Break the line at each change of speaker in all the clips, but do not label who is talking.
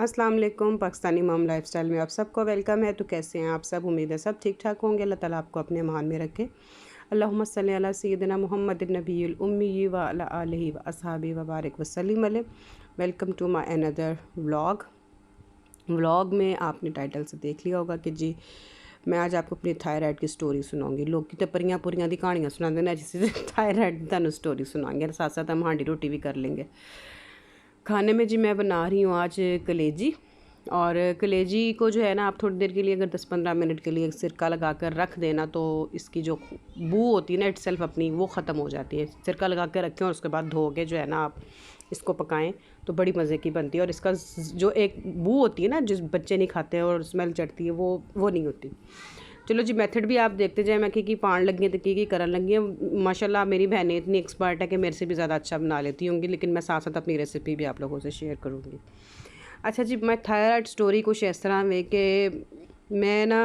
अस्सलाम वालेकुम। Pakistani mom lifestyle में आप सबको वेलकम है। तो कैसे हैं आप सब? उम्मीद है सब ठीक ठाक होंगे। अल्लाह ताला आपको अपने मान में रखे। अल्लाहुम्मा सल्ली अला सय्यिदिना मुहम्मदिन नबिय्यिल उम्मी व अला आलिहि व अस्हाबिहि व बारिक वसल्लिम अलैहि। Welcome to my another vlog में आपने टाइटल से देख लिया होगा कि जी मैं आज आपको अपनी थायराइड की स्टोरी सुनाऊंगी। लोग कितने परियां पुरियां दी कहानियाँ सुनाते हैं, जिससे थायराइड की तुहानू स्टोरी सुनाएंगे। साथ साथ हम हांडी रोटी भी कर लेंगे। खाने में जी मैं बना रही हूँ आज कलेजी। और कलेजी को जो है ना, आप थोड़ी देर के लिए अगर 10-15 मिनट के लिए सिरका लगा कर रख देना तो इसकी जो बू होती है ना इटसेल्फ अपनी, वो ख़त्म हो जाती है। सिरका लगा कर रखें और उसके बाद धो के जो है ना आप इसको पकाएं तो बड़ी मज़े की बनती है। और इसका जो एक बू होती है ना, जिस बच्चे नहीं खाते और स्मेल चढ़ती है, वो नहीं होती। चलो जी, मेथड भी आप देखते जाए। मैं की पान लगी है तो की करन लगी है। माशाल्लाह मेरी बहनें इतनी एक्सपर्ट है कि मेरे से भी ज़्यादा अच्छा बना लेती होंगी, लेकिन मैं साथ साथ अपनी रेसिपी भी आप लोगों से शेयर करूँगी। अच्छा जी, मैं थायराइड स्टोरी कुछ इस तरह में कि मैं ना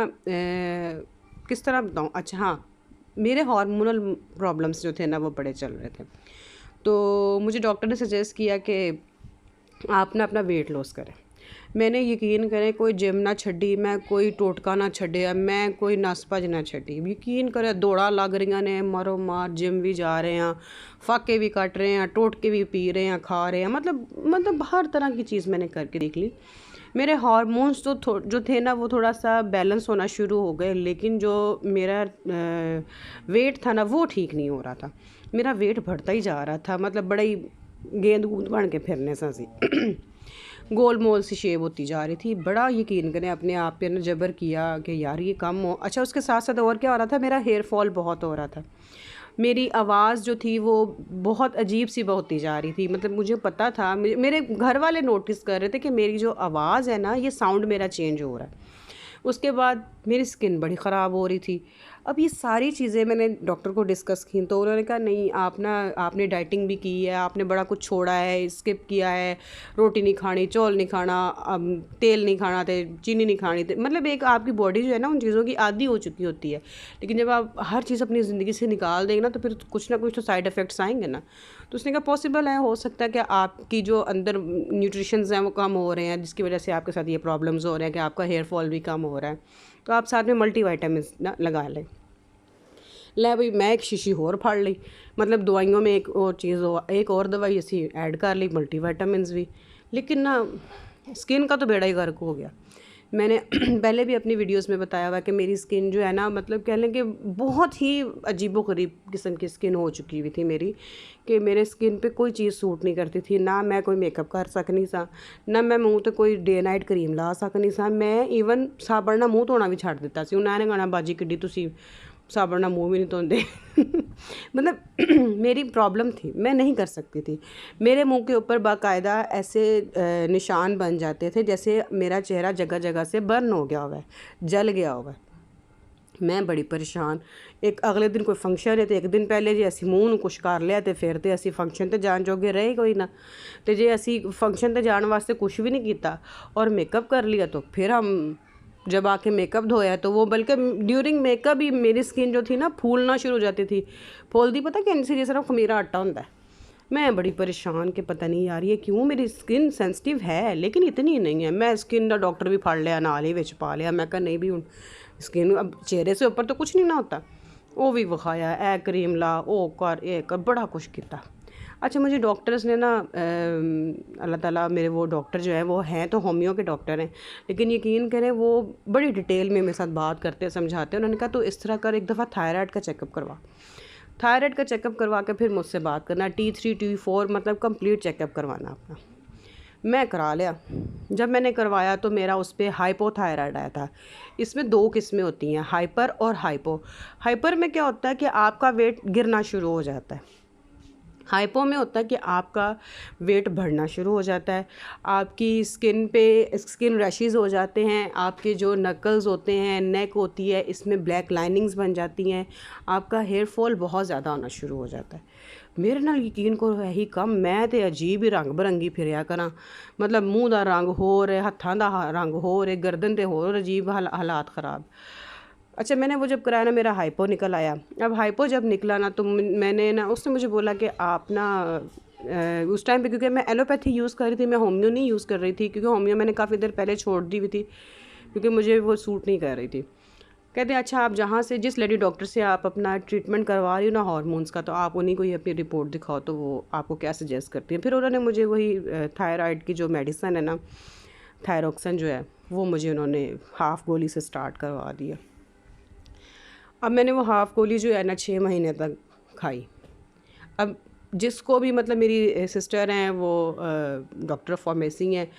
किस तरह बताऊँ। अच्छा हाँ, मेरे हार्मोनल प्रॉब्लम्स जो थे ना वो बड़े चल रहे थे। तो मुझे डॉक्टर ने सजेस्ट किया कि आप ना अपना वेट लॉस करें। मैंने यकीन करें कोई जिम ना छड़ी, मैं कोई टोटका ना छड़िया, मैं कोई नस भज ना छड़ी। यकीन करें दौड़ा लग रही ने मारो मार, जिम भी जा रहे हैं, फाके भी कट रहे हैं, टोटके भी पी रहे हैं, खा रहे हैं, मतलब हर तरह की चीज़ मैंने करके देख ली। मेरे हार्मोन्स तो जो थे ना वो थोड़ा सा बैलेंस होना शुरू हो गए, लेकिन जो मेरा वेट था ना वो ठीक नहीं हो रहा था। मेरा वेट बढ़ता ही जा रहा था, मतलब बड़ा ही गेंद गूंद बन के फिरने सा सी गोल मोल सी शेप होती जा रही थी। बड़ा यकीन करें अपने आप पे ना जबर किया कि यार ये कम हो। अच्छा, उसके साथ साथ और क्या हो रहा था, मेरा हेयर फॉल बहुत हो रहा था। मेरी आवाज़ जो थी वो बहुत अजीब सी होती जा रही थी। मतलब मुझे पता था, मेरे घर वाले नोटिस कर रहे थे कि मेरी जो आवाज़ है ना, ये साउंड मेरा चेंज हो रहा है। उसके बाद मेरी स्किन बड़ी ख़राब हो रही थी। अब ये सारी चीज़ें मैंने डॉक्टर को डिस्कस की तो उन्होंने कहा नहीं, आपने डाइटिंग भी की है, आपने बड़ा कुछ छोड़ा है, स्किप किया है, रोटी नहीं खानी, चौल नहीं खाना, तेल नहीं खाना थे, चीनी नहीं खानी थे। मतलब एक आपकी बॉडी जो है ना उन चीज़ों की आदी हो चुकी होती है। लेकिन जब आप हर चीज़ अपनी ज़िंदगी से निकाल देंगे ना तो फिर कुछ ना कुछ तो साइड इफ़ेक्ट्स आएंगे ना। तो उसने कहा पॉसिबल है, हो सकता है कि आपकी जो अंदर न्यूट्रिशंस हैं वो कम हो रहे हैं, जिसकी वजह से आपके साथ ये प्रॉब्लम्स हो रहे हैं कि आपका हेयर फॉल भी कम हो रहा है। तो आप साथ में मल्टी वाइटामिन लगा लें। लै भाई मैं एक शीशी होर फाड़ ली, मतलब दवाइयों में एक और चीज़ एक और दवाई असी ऐड कर ली, मल्टी वाइटामिनस भी। लेकिन ना स्किन का तो बेड़ा ही गर्क हो गया। मैंने पहले भी अपनी वीडियोस में बताया हुआ कि मेरी स्किन जो है ना, मतलब कह लें कि बहुत ही अजीबोगरीब किस्म की स्किन हो चुकी हुई थी मेरी, कि मेरे स्किन पे कोई चीज़ सूट नहीं करती थी। ना मैं कोई मेकअप कर सकनी सा, ना मैं मुँह तो कोई डे नाइट क्रीम ला सकनी सा। मैं ईवन साबण ना मुँह धोना भी छड्ड दिता सी। उन्होंने कहना बाजी किड्डी तुसी साबण ना मुँह भी नहीं धोंदे मतलब मेरी प्रॉब्लम थी, मैं नहीं कर सकती थी। मेरे मुंह के ऊपर बाकायदा ऐसे निशान बन जाते थे जैसे मेरा चेहरा जगह जगह से बर्न हो गया हुआ है, जल गया हुआ है। मैं बड़ी परेशान। एक अगले दिन कोई फंक्शन है तो एक दिन पहले जे असी मूँह नूं कुछ कर लिया तो फिर तो असी फंक्शन ते जान जोगे रहे कोई ना। तो जे असी फंक्शन ते जाने वास्ते कुछ भी नहीं किया और मेकअप कर लिया तो फिर हम जब आके मेकअप धोया तो वो, बल्कि ड्यूरिंग मेकअप ही मेरी स्किन जो थी ना फूलना शुरू हो जाती थी। फूलती पता क्या सी, जिस तरह खमीरा आटा होता है। मैं बड़ी परेशान कि पता नहीं यार ये क्यों, मेरी स्किन सेंसिटिव है लेकिन इतनी नहीं है। मैं स्किन का डॉक्टर भी फड़ लिया, नाल ही विच पा लिया। मैं कहा नहीं भी हूँ स्किन अब चेहरे से ऊपर तो कुछ नहीं ना होता। वो भी विखाया, ए क्रीम ला, ओ कर, ए कर, बड़ा कुछ किया। अच्छा, मुझे डॉक्टर्स ने ना अल्लाह ताला, मेरे वो डॉक्टर जो है वो हैं तो होम्यो के डॉक्टर हैं, लेकिन यकीन करें वो बड़ी डिटेल में मेरे साथ बात करते समझाते हैं। उन्होंने कहा तो इस तरह कर, एक दफ़ा थायराइड का चेकअप करवा। थायराइड का चेकअप करवा के फिर मुझसे बात करना, T3 T4 मतलब कंप्लीट चेकअप करवाना अपना। मैं करा लिया। जब मैंने करवाया तो मेरा उस पर हाइपोथायराइड आया था। इसमें 2 किस्में होती हैं, हाइपर और हाइपो। हाइपर में क्या होता है कि आपका वेट गिरना शुरू हो जाता है। हाइपो में होता है कि आपका वेट बढ़ना शुरू हो जाता है, आपकी स्किन पे स्किन रैशेज़ हो जाते हैं, आपके जो नकल्स होते हैं, नेक होती है, इसमें ब्लैक लाइनिंग्स बन जाती हैं, आपका हेयर फॉल बहुत ज़्यादा होना शुरू हो जाता है। मेरे नाल यकीन करो है ही कम, मैं तो अजीब ही रंग बिरंगी फिरया करा। मतलब मूँह का रंग होर है, हत्थां दा रंग होर है, गर्दन ते होर अजीब हालात ख़राब। अच्छा, मैंने वो जब कराया ना मेरा हाइपो निकल आया। अब हाइपो जब निकला ना तो मैंने ना, उसने मुझे बोला कि आप ना उस टाइम पे क्योंकि मैं एलोपैथी यूज़ कर रही थी, मैं होम्यो नहीं यूज़ कर रही थी, क्योंकि होम्यो मैंने काफ़ी देर पहले छोड़ दी हुई थी क्योंकि मुझे वो सूट नहीं कर रही थी। कहते हैं अच्छा आप जहाँ से जिस लेडी डॉक्टर से आप अपना ट्रीटमेंट करवा रही हो ना हार्मोन्स का, तो आप उन्हीं को ही अपनी रिपोर्ट दिखाओ तो वो आपको क्या सजेस्ट करती हैं। फिर उन्होंने मुझे वही थायराइड की जो मेडिसन है ना, थायरोक्सिन जो है, वो मुझे उन्होंने हाफ़ गोली से स्टार्ट करवा दिया। अब मैंने वो हाफ़ गोली जो है ना 6 महीने तक खाई। अब जिसको भी मतलब मेरी सिस्टर हैं वो डॉक्टर फार्मेसी हैं,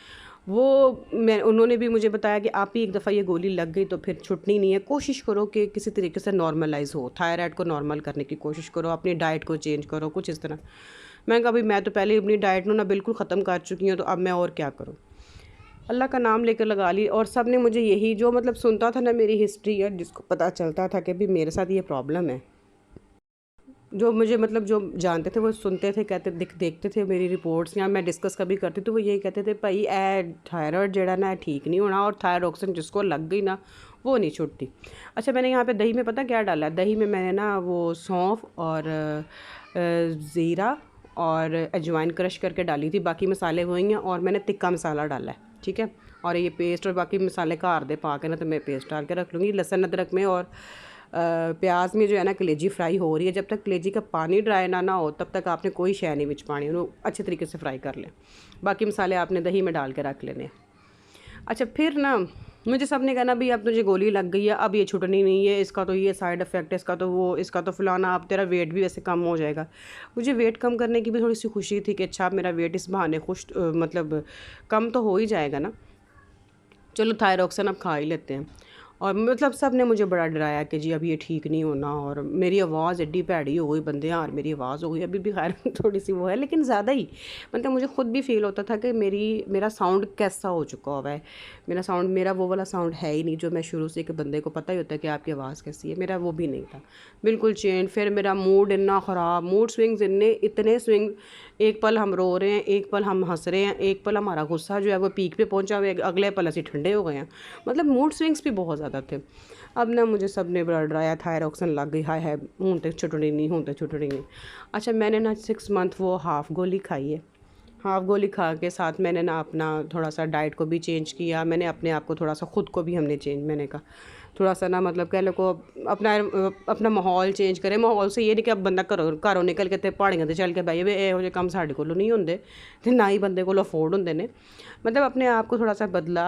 वो उन्होंने भी मुझे बताया कि आप ही एक दफ़ा ये गोली लग गई तो फिर छुटनी नहीं है, कोशिश करो कि किसी तरीके से नॉर्मलाइज़ हो, थायराइड को नॉर्मल करने की कोशिश करो, अपनी डाइट को चेंज करो, कुछ इस तरह। मैं कहा भाई मैं तो पहले अपनी डाइट ना बिल्कुल ख़त्म कर चुकी हूँ, तो अब मैं और क्या करूँ। अल्लाह का नाम लेकर लगा ली, और सब ने मुझे यही जो मतलब सुनता था ना मेरी हिस्ट्री है, जिसको पता चलता था कि भी मेरे साथ ये प्रॉब्लम है, जो मुझे मतलब जो जानते थे वो सुनते थे, कहते देखते थे मेरी रिपोर्ट्स या मैं डिस्कस कभी करती तो वो यही कहते थे भाई थायराइड जड़ा ना ठीक नहीं होना, और थायरोक्सिन जिसको लग गई ना वो नहीं छूटती। अच्छा मैंने यहाँ पे दही में पता क्या डाला, दही में मैंने ना वो सौंफ और ज़ीरा और अजवाइन क्रश करके डाली थी, बाकी मसाले वही हैं, और मैंने तिक्का मसाला डाला है, ठीक है। और ये पेस्ट और बाकी मसाले घर दे पा के ना तो मैं पेस्ट डाल के रख लूँगी। लहसुन अदरक में और प्याज में जो है ना कलेजी फ्राई हो रही है, जब तक कलेजी का पानी ड्राई ना हो तब तक आपने कोई शै नहीं बिच पानी, उन्हें अच्छे तरीके से फ्राई कर लें। बाकी मसाले आपने दही में डाल के रख लेने। अच्छा फिर ना मुझे सब ने कहना भाई अब तुझे गोली लग गई है, अब ये छुटनी नहीं है, इसका तो ये साइड इफ़ेक्ट है, इसका तो वो, इसका तो फलाना, अब तेरा वेट भी वैसे कम हो जाएगा। मुझे वेट कम करने की भी थोड़ी सी खुशी थी कि अच्छा मेरा वेट इस बहाने मतलब कम तो हो ही जाएगा ना, चलो थायरोक्सिन अब खा ही लेते हैं। और मतलब सब ने मुझे बड़ा डराया कि जी अब ये ठीक नहीं होना, और मेरी आवाज़ एड्डी भैड़ी हो गई, बंदे यार मेरी आवाज़ हो गई, अभी भी खैर थोड़ी सी वो है, लेकिन ज़्यादा ही मतलब मुझे ख़ुद भी फील होता था कि मेरा साउंड कैसा हो चुका हुआ है। मेरा वो वाला साउंड है ही नहीं जो मैं शुरू से, एक बंदे को पता ही होता है कि आपकी आवाज़ कैसी है, मेरा वो भी नहीं था, बिल्कुल चेंज। फिर मेरा मूड इतना ख़राब, मूड स्विंग्स इतने स्विंग, एक पल हम रो रहे हैं, एक पल हम हंस रहे हैं, एक पल हमारा गुस्सा जो है वो पीक पे पहुंचा हुआ है, अगले पल ऐसे ठंडे हो गए हैं, मतलब मूड स्विंग्स भी बहुत ज़्यादा थे। अब ना मुझे सब ने बड़ा डराया, थायरोक्सिन लग गई, हाय हाय हूँ तो छुटनी नहीं, हूँ तो छुटनी नहीं। अच्छा मैंने ना 6 मंथ वो हाफ़ गोली खाई है। हाफ़ गोली खा के साथ मैंने ना अपना थोड़ा सा डाइट को भी चेंज किया, मैंने अपने आप को थोड़ा सा ख़ुद को भी हमने चेंज, मैंने कहा थोड़ा सा ना मतलब कह लो को अपना माहौल चेंज करें। माहौल से ये नहीं कि अब बंदा घरों निकल के पहाड़ियां ते चल के बह जाए, ਇਹੋ ਜਿਹੇ काम साढ़े कोलों नहीं होंगे तो ना ही बंदे कोलों अफोर्ड होंगे ने। मतलब अपने आप को थोड़ा सा बदला,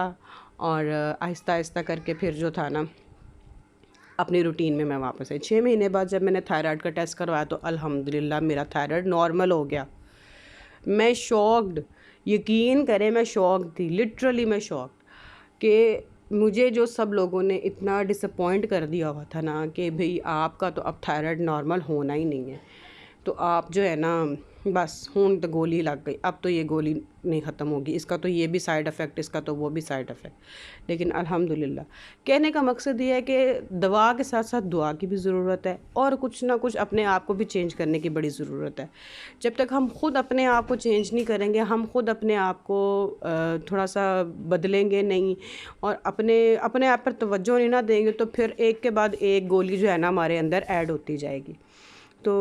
और आहिस्ता आहिस्ता करके फिर जो था ना अपनी रूटीन में मैं वापस आई। 6 महीने बाद जब मैंने थायराइड का टेस्ट करवाया तो अल्हम्दुलिल्लाह मेरा थायराइड नॉर्मल हो गया। मैं शॉक्ड, यकीन करें मैं शॉक्ड थी, लिटरली मैं शॉक्ड कि मुझे जो सब लोगों ने इतना डिसअपॉइंट कर दिया हुआ था ना कि भाई आपका तो अब थायराइड नॉर्मल होना ही नहीं है, तो आप जो है ना बस हूँ तो गोली लग गई, अब तो ये गोली नहीं ख़त्म होगी, इसका तो ये भी साइड इफ़ेक्ट, इसका तो वो भी साइड इफ़ेक्ट। लेकिन अल्हम्दुलिल्लाह कहने का मकसद ये है कि दवा के साथ साथ दुआ की भी ज़रूरत है, और कुछ ना कुछ अपने आप को भी चेंज करने की बड़ी ज़रूरत है। जब तक हम ख़ुद अपने आप को चेंज नहीं करेंगे, हम ख़ुद अपने आप को थोड़ा सा बदलेंगे नहीं, और अपने आप पर तवज्जो नहीं ना देंगे, तो फिर एक के बाद एक गोली जो है ना हमारे अंदर ऐड होती जाएगी। तो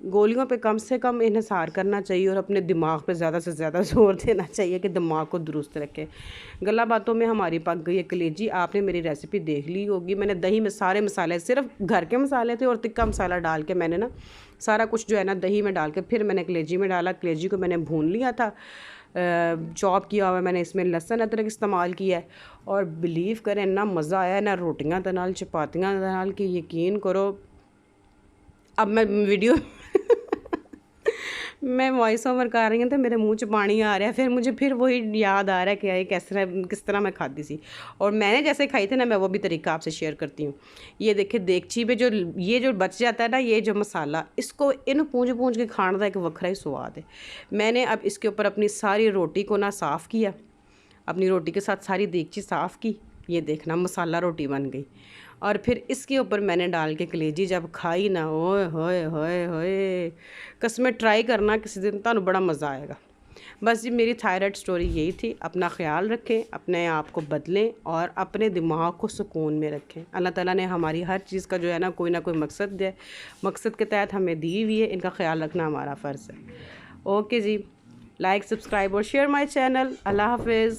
गोलियों पे कम से कम इन्हिसार करना चाहिए, और अपने दिमाग पे ज़्यादा से ज़्यादा ज़ोर देना चाहिए कि दिमाग को दुरुस्त रखें। गला बातों में हमारी पक गई है कलेजी। आपने मेरी रेसिपी देख ली होगी, मैंने दही में सारे मसाले, सिर्फ घर के मसाले थे और तिक्का मसाला डाल के मैंने ना सारा कुछ जो है ना दही में डाल के फिर मैंने कलेजी में डाला। कलेजी को मैंने भून लिया था, चॉप किया हुआ मैंने, इसमें लहसुन अदरक इस्तेमाल किया है, और बिलीव करें ना मज़ा आया ना रोटियां दे नाल चपातियां दे नाल, कि यकीन करो। अब मैं वीडियो मैं वॉइस ओवर कर रही हूँ तो मेरे मुंह 'च पानी आ रहा है, फिर मुझे फिर वही याद आ रहा है कि ये किस तरह मैं खाती सी, और मैंने जैसे खाई थी ना मैं वो भी तरीका आपसे शेयर करती हूँ। ये देखिए देगची पे जो बच जाता है ना, ये जो मसाला, इसको इन पूंज के खाने का एक वखरा ही स्वाद है। मैंने अब इसके ऊपर अपनी सारी रोटी को ना साफ़ किया, अपनी रोटी के साथ सारी देगची साफ़ की, ये देखना मसाला रोटी बन गई, और फिर इसके ऊपर मैंने डाल के कलेजी जब खाई ना, ओए होए होए होए, कसमें ट्राई करना किसी दिन, तो बड़ा मज़ा आएगा। बस जी मेरी थायराइड स्टोरी यही थी। अपना ख्याल रखें, अपने आप को बदलें, और अपने दिमाग को सुकून में रखें। अल्लाह ताला ने हमारी हर चीज़ का जो है ना कोई ना कोई मकसद है, मकसद के तहत हमें दी हुई है, इनका ख्याल रखना हमारा फ़र्ज़ है। ओके जी, लाइक सब्सक्राइब और शेयर माय चैनल। अल्लाह हाफिज़।